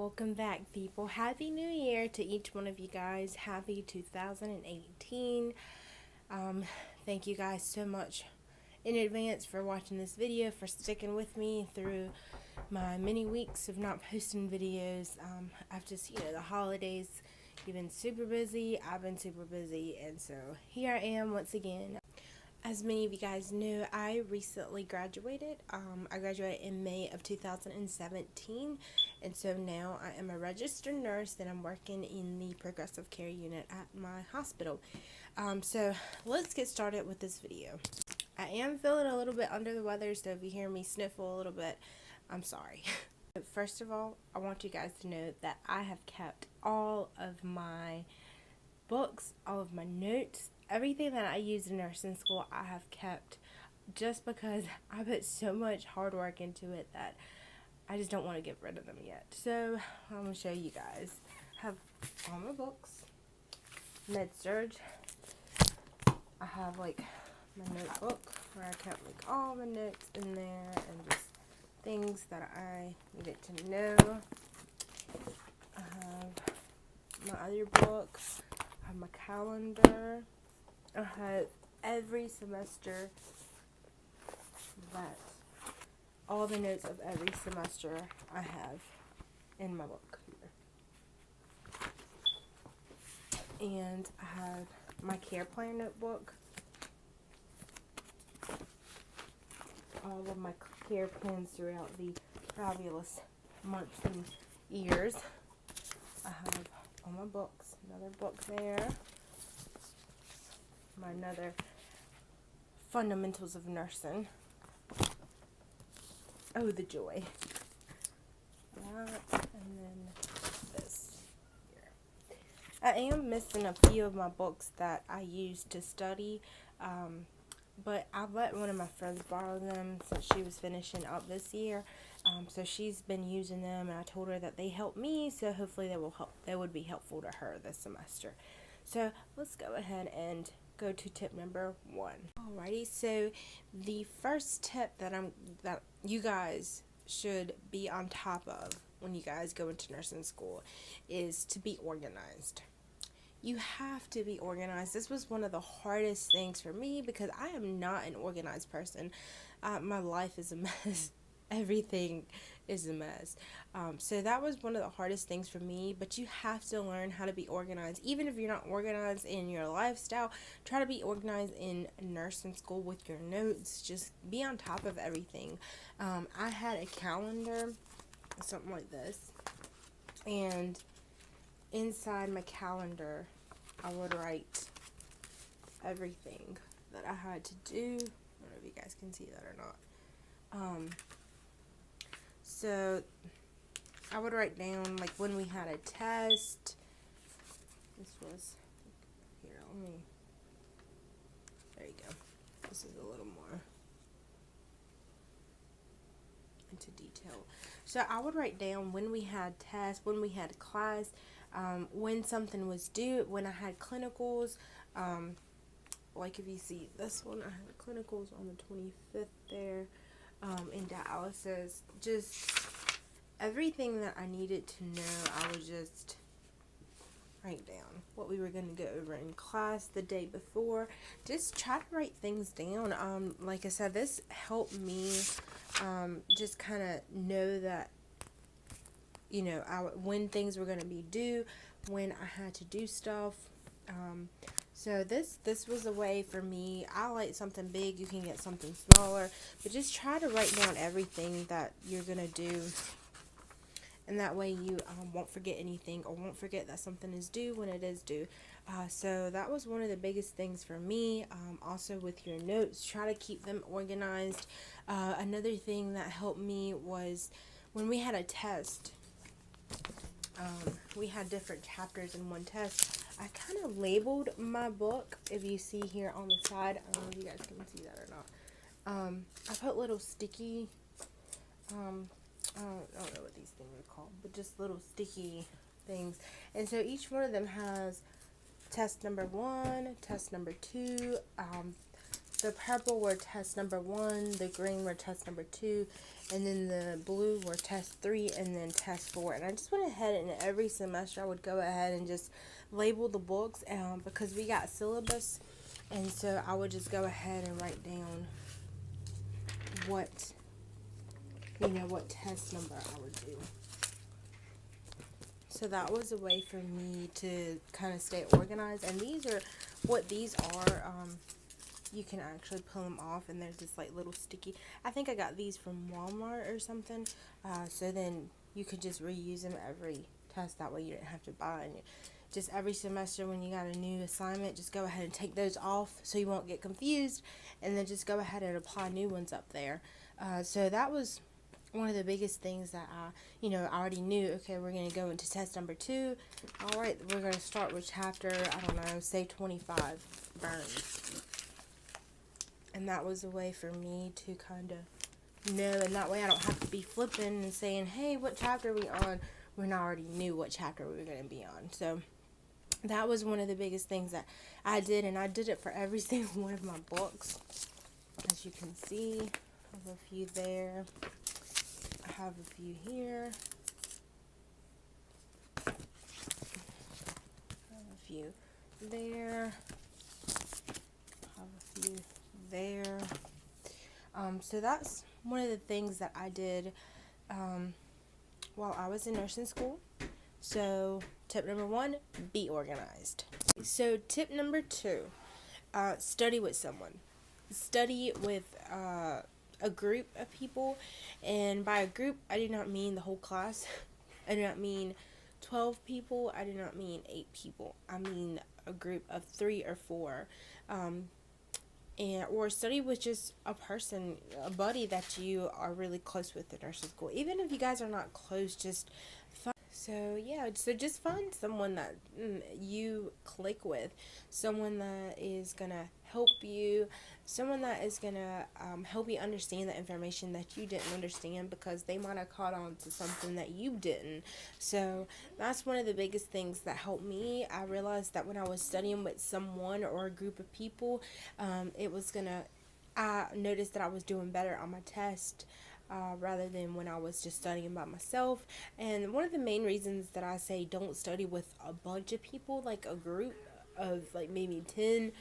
Welcome back, people. Happy New Year to each one of you guys. Happy 2018. Thank you guys so much in advance for watching this video, for sticking with me through my many weeks of not posting videos. I've just, the holidays, you've been super busy, I've been super busy, and so here I am once again. As many of you guys know, I recently graduated. I graduated in May of 2017, and so now I am a registered nurse and I'm working in the progressive care unit at my hospital. So let's get started with this video. I am feeling a little bit under the weather, so if you hear me sniffle a little bit, I'm sorry. First of all, I want you guys to know that I have kept all of my books, all of my notes, everything that I used in nursing school, I have kept just because I put so much hard work into it that I just don't want to get rid of them yet. So I'm going to show you guys. I have all my books, med-surg. I have like my notebook where I kept like all my notes in there and just things that I needed to know. I have my other book. I have my calendar. I have every semester all the notes of every semester I have in my book here. And I have my care plan notebook. All of my care plans throughout the fabulous months and years. I have all my books, another book there. Another fundamentals of nursing. Oh, the joy. That, and then this here. I am missing a few of my books that I used to study, but I let one of my friends borrow them since she was finishing up this year. So she's been using them, and I told her that they helped me, so hopefully they would be helpful to her this semester. So let's go ahead and go to tip number 1. Alrighty, so the first tip that you guys should be on top of when you guys go into nursing school is to be organized. You have to be organized. This was one of the hardest things for me because I am not an organized person. My life is a mess. Everything is a mess. So that was one of the hardest things for me, but you have to learn how to be organized. Even if you're not organized in your lifestyle, try to be organized in nursing school with your notes. Just be on top of everything. I had a calendar, something like this, and inside my calendar, I would write everything that I had to do. I don't know if you guys can see that or not. So I would write down like when we had a test. This was here. There you go. This is a little more into detail. So I would write down when we had tests, when we had class, when something was due, when I had clinicals. Like if you see this one, I had clinicals on the 25th there. In dialysis, just everything that I needed to know, I would just write down what we were going to go over in class the day before. Just try to write things down. Like I said, this helped me just kind of know that, when things were going to be due, when I had to do stuff. So this was a way for me. I like something big. You can get something smaller, but just try to write down everything that you're gonna do, and that way you won't forget anything or won't forget that something is due when it is due. So that was one of the biggest things for me. Also with your notes, try to keep them organized. Another thing that helped me was when we had a test. We had different chapters in one test. I kind of labeled my book, if you see here on the side. I don't know if you guys can see that or not. I put little sticky, I don't know what these things are called, but just little sticky things. And so each one of them has test number 1, test number 2, the purple were test number 1, the green were test number 2, and then the blue were test 3, and then test 4. And I just went ahead and every semester I would go ahead and just label the books because we got syllabus, and so I would just go ahead and write down what test number I would do. So that was a way for me to kind of stay organized. And these are what these are. You can actually pull them off, and there's this like little sticky. I think I got these from Walmart or something. So then you could just reuse them every test. That way you didn't have to buy. And just every semester when you got a new assignment, just go ahead and take those off so you won't get confused, and then just go ahead and apply new ones up there. So that was one of the biggest things that I already knew. Okay, we're going to go into test number 2. All right, we're going to start with chapter, I don't know, say 25, burns. And that was a way for me to kind of know, and that way I don't have to be flipping and saying, hey, what chapter are we on, when I already knew what chapter we were going to be on. So that was one of the biggest things that I did, and I did it for every single one of my books. As you can see, I have a few there. I have a few here. I have a few there. I have a few there. So that's one of the things that I did while I was in nursing school. So tip number 1, be organized. So tip number 2, study with someone. Study with a group of people, and by a group I do not mean the whole class. I do not mean 12 people. I do not mean 8 people. I mean a group of 3 or 4, or study with just a person, a buddy that you are really close with in nursing school. Even if you guys are not close, just just find someone that you click with, someone that is gonna help you, someone that is gonna help you understand the information that you didn't understand, because they might have caught on to something that you didn't. So that's one of the biggest things that helped me. I realized that when I was studying with someone or a group of people, I noticed that I was doing better on my test, rather than when I was just studying by myself. And one of the main reasons that I say don't study with a bunch of people, like a group of like maybe 10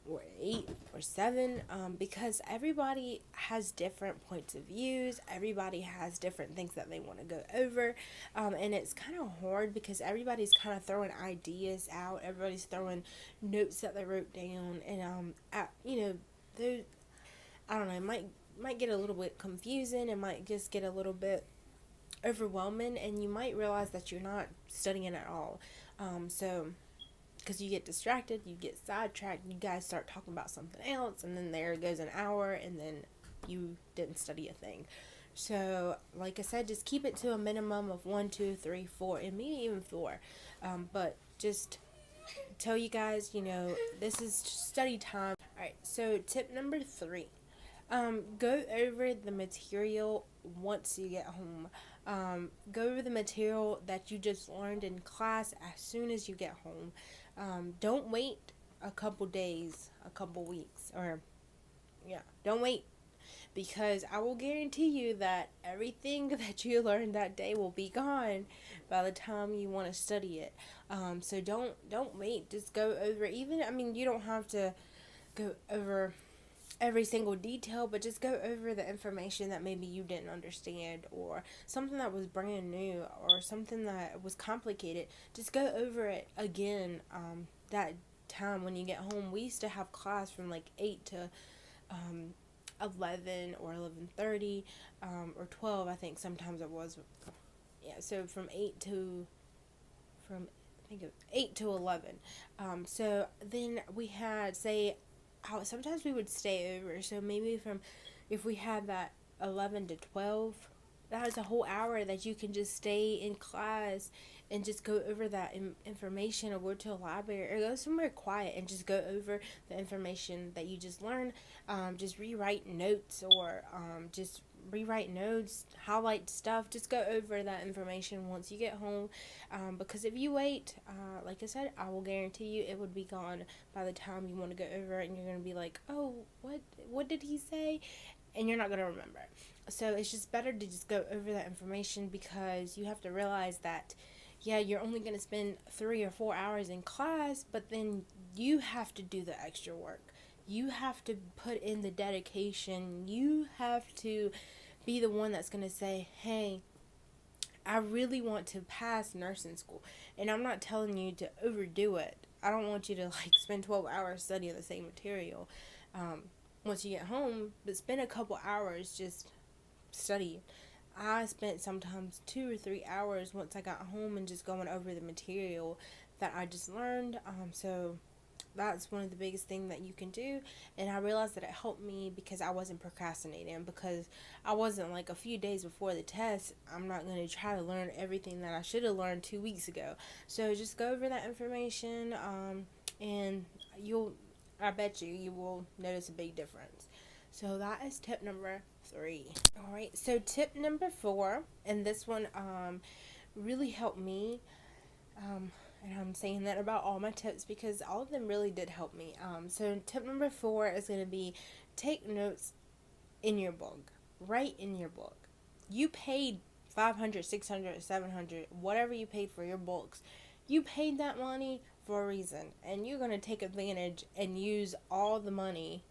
or 8 or 7, because everybody has different points of views, everybody has different things that they want to go over, and it's kind of hard because everybody's kind of throwing ideas out, everybody's throwing notes that they wrote down, and those, I don't know, it might get a little bit confusing, it might just get a little bit overwhelming, and you might realize that you're not studying at all, because you get distracted, you get sidetracked, you guys start talking about something else, and then there goes an hour, and then you didn't study a thing. So, like I said, just keep it to a minimum of 1, 2, 3, 4, and maybe even 4. But just tell you guys, this is study time. Alright, so tip number 3. Go over the material once you get home. Go over the material that you just learned in class as soon as you get home. Don't wait a couple days, a couple weeks, don't wait, because I will guarantee you that everything that you learned that day will be gone by the time you want to study it. So don't wait, just go over, you don't have to go over every single detail, but just go over the information that maybe you didn't understand, or something that was brand new, or something that was complicated. Just go over it again. That time when you get home, we used to have class from like 8 to 11 or 11:30, or 12, I think sometimes it was. Yeah, so from 8 to 11. So then we had, sometimes we would stay over, so maybe if we had that 11 to 12, that is a whole hour that you can just stay in class and just go over that information, or go to a library, or go somewhere quiet and just go over the information that you just learned. Just rewrite notes, or just rewrite notes, highlight stuff. Just go over that information once you get home, because if you wait, like I said, I will guarantee you it would be gone by the time you want to go over it, and you're going to be like, oh, what did he say? And you're not going to remember. So it's just better to just go over that information, because you have to realize that, yeah, you're only going to spend 3 or 4 hours in class, but then you have to do the extra work. You have to put in the dedication. You have to be the one that's going to say, hey, I really want to pass nursing school. And I'm not telling you to overdo it. I don't want you to like spend 12 hours studying the same material once you get home, but spend a couple hours just studying. I spent sometimes 2 or 3 hours once I got home and just going over the material that I just learned. So that's one of the biggest things that you can do. And I realized that it helped me because I wasn't procrastinating, because I wasn't like a few days before the test, I'm not going to try to learn everything that I should have learned 2 weeks ago. So just go over that information, and I bet you will notice a big difference. So that is tip number 3. Alright, so tip number 4, and this one really helped me, and I'm saying that about all my tips because all of them really did help me. So tip number 4 is going to be take notes in your book. Write in your book. You paid $500, $600, $700, whatever you paid for your books. You paid that money for a reason, and you're going to take advantage and use all the money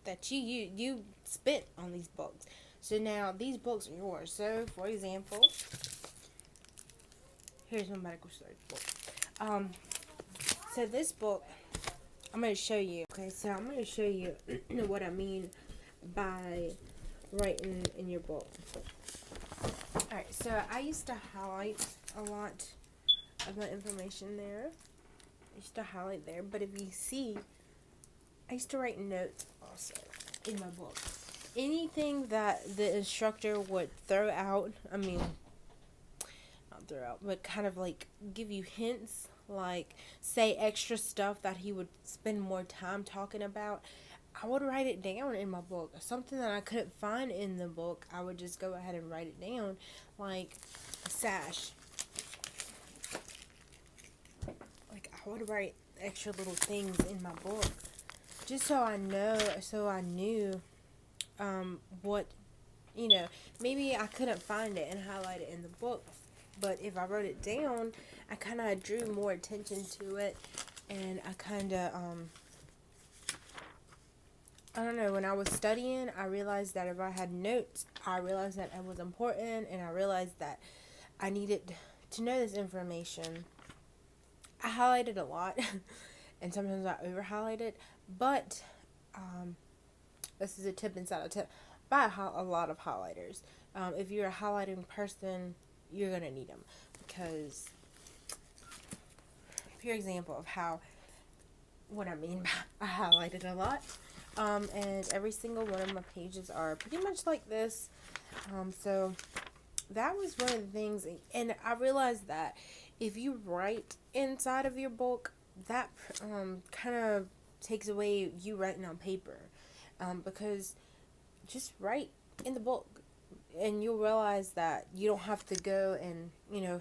that you spent on these books. So now these books are yours. So for example, here's my medical storage book. So this book, I'm going to show you. Okay, so I'm going to show you what I mean by writing in your book. Alright, so I used to highlight a lot of my information there. I used to highlight there, but if you see, I used to write notes also in my book. Anything that the instructor would throw out, not throw out, but kind of like give you hints, like say extra stuff that he would spend more time talking about, I would write it down in my book. Something that I couldn't find in the book, I would just go ahead and write it down, like a sash. Like I would write extra little things in my book, just so I knew what, maybe I couldn't find it and highlight it in the book, but if I wrote it down, I kind of drew more attention to it, and I kind of, I don't know, when I was studying, I realized that if I had notes, I realized that it was important, and I realized that I needed to know this information. I highlighted a lot, and sometimes I over-highlighted, but, this is a tip inside a tip. Buy a lot of highlighters. If you're a highlighting person, you're going to need them, because pure example of what I mean by I highlighted a lot. And every single one of my pages are pretty much like this. So that was one of the things, and I realized that if you write inside of your book, that kind of takes away you writing on paper, because just write in the book, and you'll realize that you don't have to go and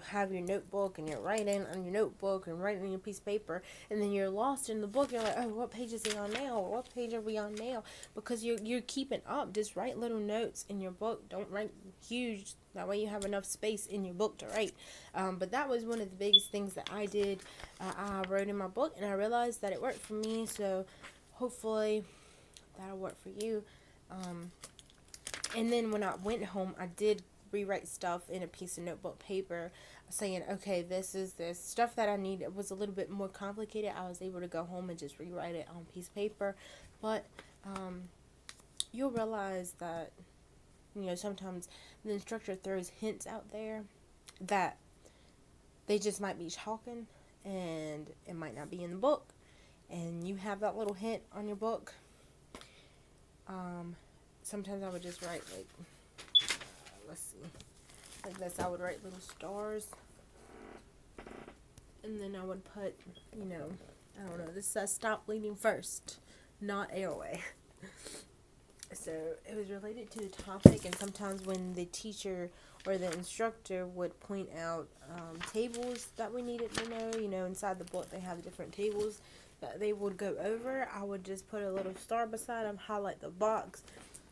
have your notebook and you're writing on your notebook and writing on your piece of paper, and then you're lost in the book. You're like, oh, what page is he on now? Or what page are we on now? Because you're keeping up. Just write little notes in your book. Don't write huge. That way you have enough space in your book to write. But that was one of the biggest things that I did. I wrote in my book, and I realized that it worked for me. So hopefully that'll work for you. And then when I went home, I did rewrite stuff in a piece of notebook paper, saying, okay, this is this stuff that I need. It was a little bit more complicated. I was able to go home and just rewrite it on a piece of paper. But you'll realize that, sometimes the instructor throws hints out there that they just might be talking, and it might not be in the book. And you have that little hint on your book. Sometimes I would just write, like, let's see, like this. I would write little stars, and then I would put, I don't know, this says stop bleeding first, not airway. So it was related to the topic, and sometimes when the teacher or the instructor would point out tables that we needed to know, inside the book they have different tables that they would go over. I would just put a little star beside them, highlight the box,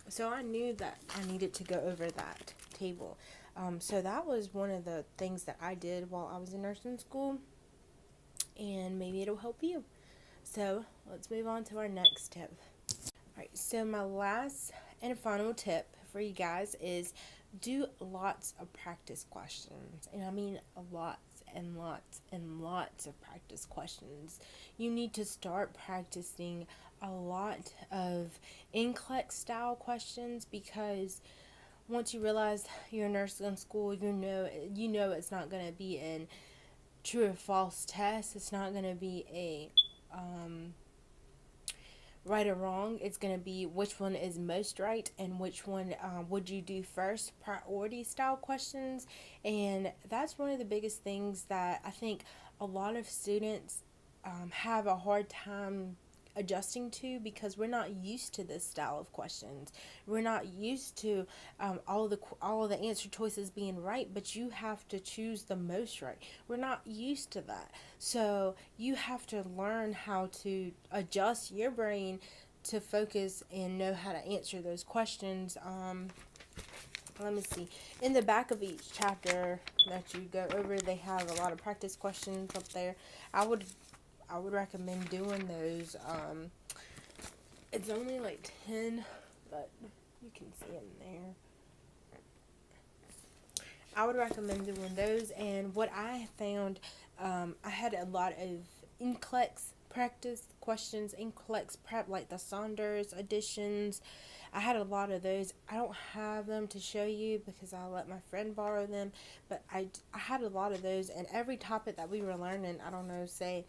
so I knew that I needed to go over that table. So that was one of the things that I did while I was in nursing school, and maybe it'll help you. So let's move on to our next tip. Alright, so my last and final tip for you guys is do lots of practice questions. And I mean lots and lots and lots of practice questions. You need to start practicing a lot of NCLEX style questions, because once you realize you're in nursing school, you know it's not going to be a true or false test. It's not going to be a right or wrong. It's going to be which one is most right and which one would you do first, priority style questions. And that's one of the biggest things that I think a lot of students have a hard time adjusting to, because we're not used to this style of questions. We're not used to all of the answer choices being right, but you have to choose the most right. We're not used to that. So you have to learn how to adjust your brain to focus and know how to answer those questions. Let me see. In the back of each chapter that you go over, they have a lot of practice questions up there. I would recommend doing those. It's only like 10, but you can see them there. I would recommend doing those. And what I found, I had a lot of NCLEX practice questions, NCLEX prep, like the Saunders editions. I had a lot of those. I don't have them to show you because I let my friend borrow them, but I had a lot of those. And every topic that we were learning, I don't know, say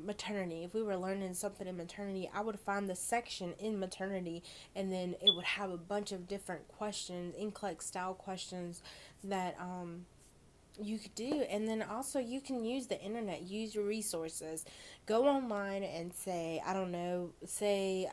maternity. If we were learning something in maternity, I would find the section in maternity, and then it would have a bunch of different questions, NCLEX style questions that you could do. And then also you can use the internet, use your resources. Go online and say, I don't know, say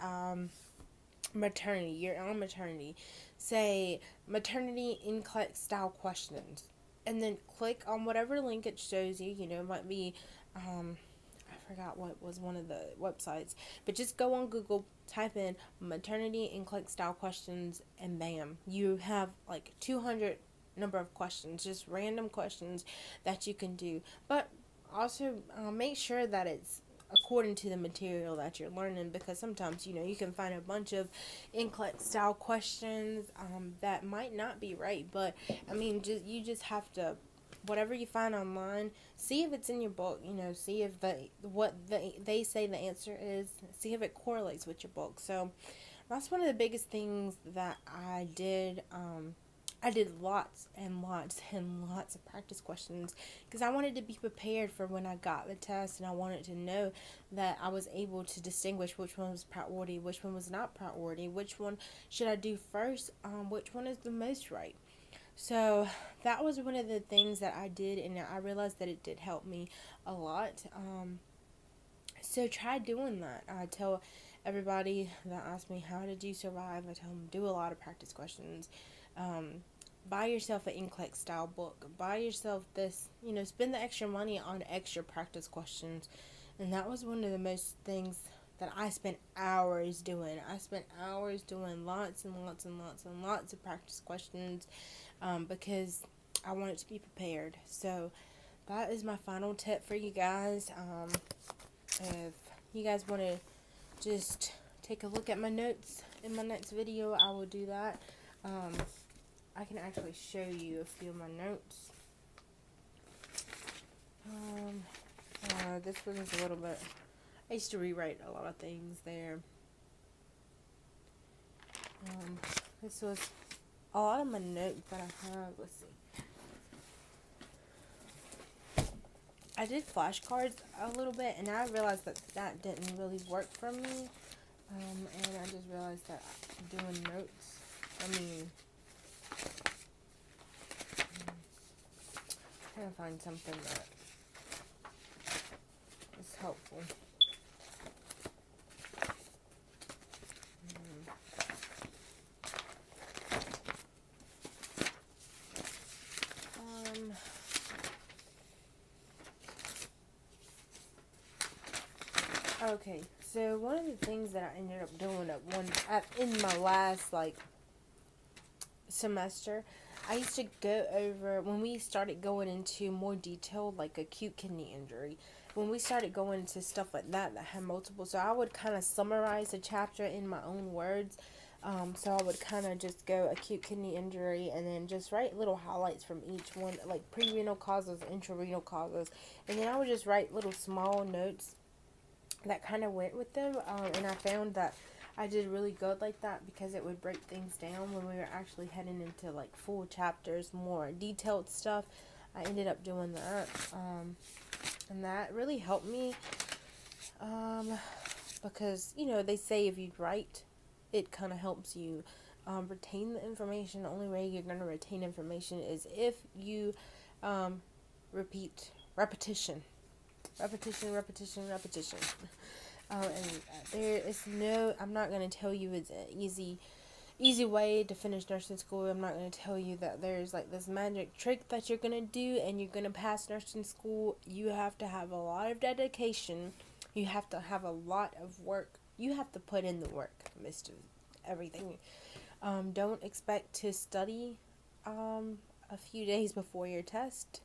maternity, you're on maternity. Say maternity NCLEX style questions. And then click on whatever link it shows you. It might be I forgot what was one of the websites, but just go on Google, type in maternity NCLEX style questions, and bam, you have like 200 number of questions, just random questions that you can do. But also make sure that it's according to the material that you're learning, because sometimes you can find a bunch of NCLEX style questions that might not be right. But I mean, you just have to, whatever you find online, see if it's in your book. See if what they say the answer is. See if it correlates with your book. So that's one of the biggest things that I did. I did lots and lots and lots of practice questions, because I wanted to be prepared for when I got the test, and I wanted to know that I was able to distinguish which one was priority, which one was not priority, which one should I do first, which one is the most right. So that was one of the things that I did, and I realized that it did help me a lot. So try doing that. I tell everybody that asks me, how did you survive? I tell them, do a lot of practice questions. Buy yourself an NCLEX style book. Buy yourself this, spend the extra money on extra practice questions. And that was one of the most things that I spent hours doing. I spent hours doing lots and lots and lots and lots of practice questions, because I wanted to be prepared. So that is my final tip for you guys. If you guys want to just take a look at my notes in my next video, I will do that. I can actually show you a few of my notes. This one is a little bit, I used to rewrite a lot of things there. This was a lot of my notes that I have. Let's see. I did flashcards a little bit, and I realized that didn't really work for me. And I just realized that doing notes, trying to find something that is helpful. Okay, so one of the things that I ended up doing in my last semester, I used to go over when we started going into more detail, like acute kidney injury. When we started going into stuff like that had multiple, so I would kind of summarize a chapter in my own words. So I would kind of just go acute kidney injury and then just write little highlights from each one, like pre-renal causes, intrarenal causes, and then I would just write little small notes that kind of went with them. And I found that I did really good like that because it would break things down when we were actually heading into like full chapters, more detailed stuff. I ended up doing that, and that really helped me, because they say if you write, it kind of helps you retain the information. The only way you're going to retain information is if you repetition. And there is no, I'm not going to tell you it's an easy way to finish nursing school. I'm not going to tell you that there's like this magic trick that you're going to do and you're going to pass nursing school. You have to have a lot of dedication. You have to have a lot of work. You have to put in the work, Mr. Everything. Don't expect to study a few days before your test.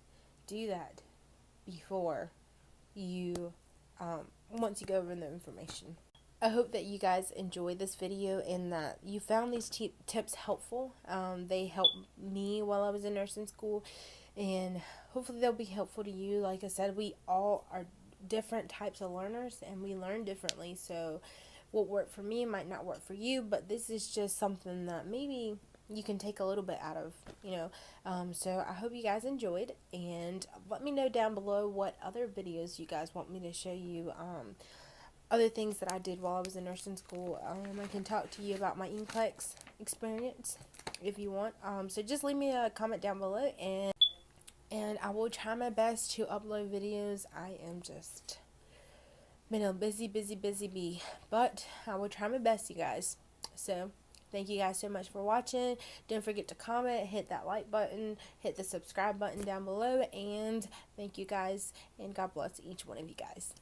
Do that before you once you go over the information. I hope that you guys enjoyed this video and that you found these tips helpful. They helped me while I was in nursing school, and hopefully they'll be helpful to you. Like I said, we all are different types of learners and we learn differently, so what worked for me might not work for you, but this is just something that maybe you can take a little bit out of, so I hope you guys enjoyed, and let me know down below what other videos you guys want me to show you, other things that I did while I was in nursing school. I can talk to you about my NCLEX experience if you want, so just leave me a comment down below, and I will try my best to upload videos. I am just been a busy bee, but I will try my best, you guys. So thank you guys so much for watching. Don't forget to comment, hit that like button, hit the subscribe button down below, and thank you guys, and God bless each one of you guys.